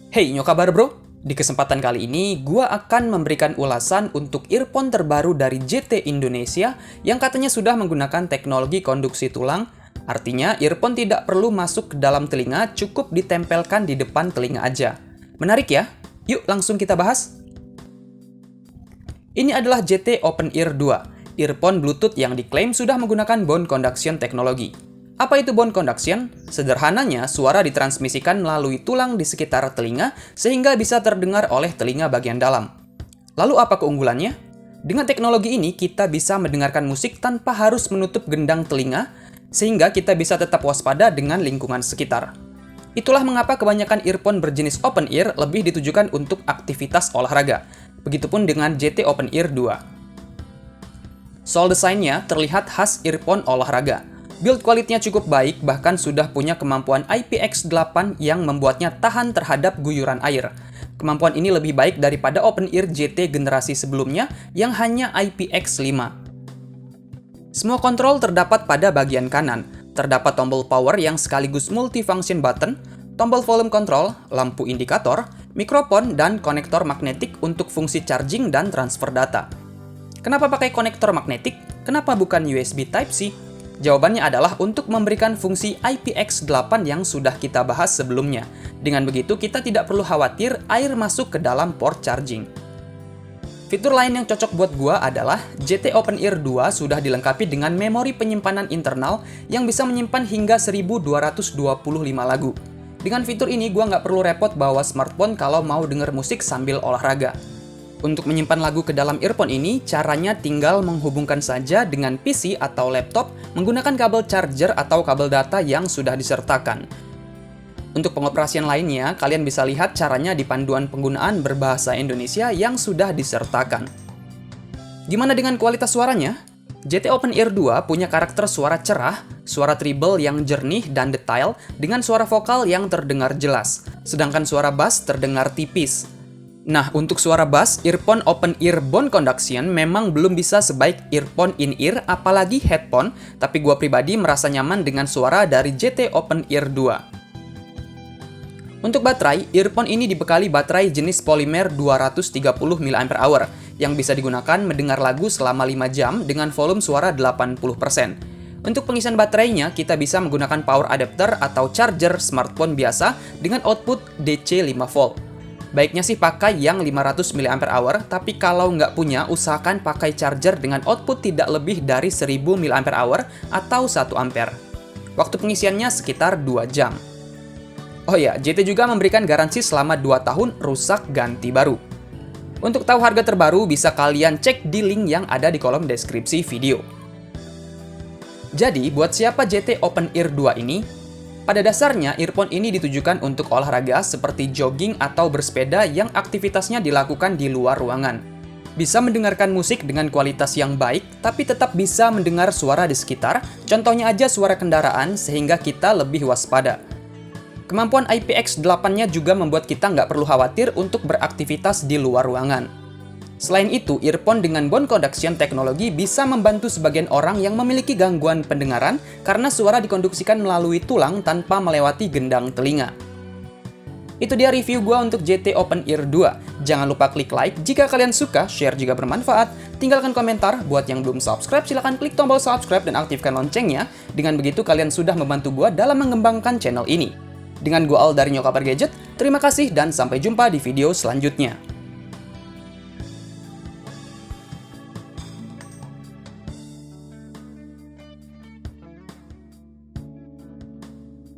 Hey, nyokabar bro? Di kesempatan kali ini, gua akan memberikan ulasan untuk earphone terbaru dari JT Indonesia yang katanya sudah menggunakan teknologi konduksi tulang. Artinya, earphone tidak perlu masuk ke dalam telinga, cukup ditempelkan di depan telinga aja. Menarik ya? Yuk langsung kita bahas. Ini adalah JT Open Ear 2, earphone Bluetooth yang diklaim sudah menggunakan bone conduction teknologi. Apa itu bone conduction? Sederhananya, suara ditransmisikan melalui tulang di sekitar telinga sehingga bisa terdengar oleh telinga bagian dalam. Lalu apa keunggulannya? Dengan teknologi ini, kita bisa mendengarkan musik tanpa harus menutup gendang telinga, sehingga kita bisa tetap waspada dengan lingkungan sekitar. Itulah mengapa kebanyakan earphone berjenis open ear lebih ditujukan untuk aktivitas olahraga. Begitupun dengan JT Open Ear 2. Soal desainnya terlihat khas earphone olahraga. Build quality-nya cukup baik, bahkan sudah punya kemampuan IPX8 yang membuatnya tahan terhadap guyuran air. Kemampuan ini lebih baik daripada Open Ear JT generasi sebelumnya yang hanya IPX5. Semua kontrol terdapat pada bagian kanan. Terdapat tombol power yang sekaligus multifunction button, tombol volume control, lampu indikator, mikrofon, dan konektor magnetik untuk fungsi charging dan transfer data. Kenapa pakai konektor magnetik? Kenapa bukan USB Type-C? Jawabannya adalah untuk memberikan fungsi IPX8 yang sudah kita bahas sebelumnya. Dengan begitu, kita tidak perlu khawatir air masuk ke dalam port charging. Fitur lain yang cocok buat gua adalah JT Open Ear 2 sudah dilengkapi dengan memori penyimpanan internal yang bisa menyimpan hingga 1225 lagu. Dengan fitur ini, gua nggak perlu repot bawa smartphone kalau mau denger musik sambil olahraga. Untuk menyimpan lagu ke dalam earphone ini, caranya tinggal menghubungkan saja dengan PC atau laptop menggunakan kabel charger atau kabel data yang sudah disertakan. Untuk pengoperasian lainnya, kalian bisa lihat caranya di panduan penggunaan berbahasa Indonesia yang sudah disertakan. Gimana dengan kualitas suaranya? JT Open Ear 2 punya karakter suara cerah, suara treble yang jernih dan detail, dengan suara vokal yang terdengar jelas, sedangkan suara bass terdengar tipis. Nah, untuk suara bass, earphone Open Ear Bone Conduction memang belum bisa sebaik earphone in-ear, apalagi headphone, tapi gua pribadi merasa nyaman dengan suara dari JT Open Ear 2. Untuk baterai, earphone ini dibekali baterai jenis polimer 230 mAh yang bisa digunakan mendengar lagu selama 5 jam dengan volume suara 80%. Untuk pengisian baterainya, kita bisa menggunakan power adapter atau charger smartphone biasa dengan output DC 5V. Baiknya sih pakai yang 500 mAh, tapi kalau nggak punya, usahakan pakai charger dengan output tidak lebih dari 1000 mAh atau 1 ampere. Waktu pengisiannya sekitar 2 jam. Oh ya, JT juga memberikan garansi selama 2 tahun rusak ganti baru. Untuk tahu harga terbaru, bisa kalian cek di link yang ada di kolom deskripsi video. Jadi, buat siapa JT Open Ear 2 ini? Pada dasarnya, earphone ini ditujukan untuk olahraga seperti jogging atau bersepeda yang aktivitasnya dilakukan di luar ruangan. Bisa mendengarkan musik dengan kualitas yang baik, tapi tetap bisa mendengar suara di sekitar, contohnya aja suara kendaraan, sehingga kita lebih waspada. Kemampuan IPX8-nya juga membuat kita nggak perlu khawatir untuk beraktivitas di luar ruangan. Selain itu, earphone dengan bone conduction teknologi bisa membantu sebagian orang yang memiliki gangguan pendengaran karena suara dikonduksikan melalui tulang tanpa melewati gendang telinga. Itu dia review gua untuk JT Open Ear 2. Jangan lupa klik like jika kalian suka, share jika bermanfaat, tinggalkan komentar. Buat yang belum subscribe, silahkan klik tombol subscribe dan aktifkan loncengnya. Dengan begitu kalian sudah membantu gua dalam mengembangkan channel ini. Dengan gua Al dari Nyokabar Gadget, terima kasih dan sampai jumpa di video selanjutnya.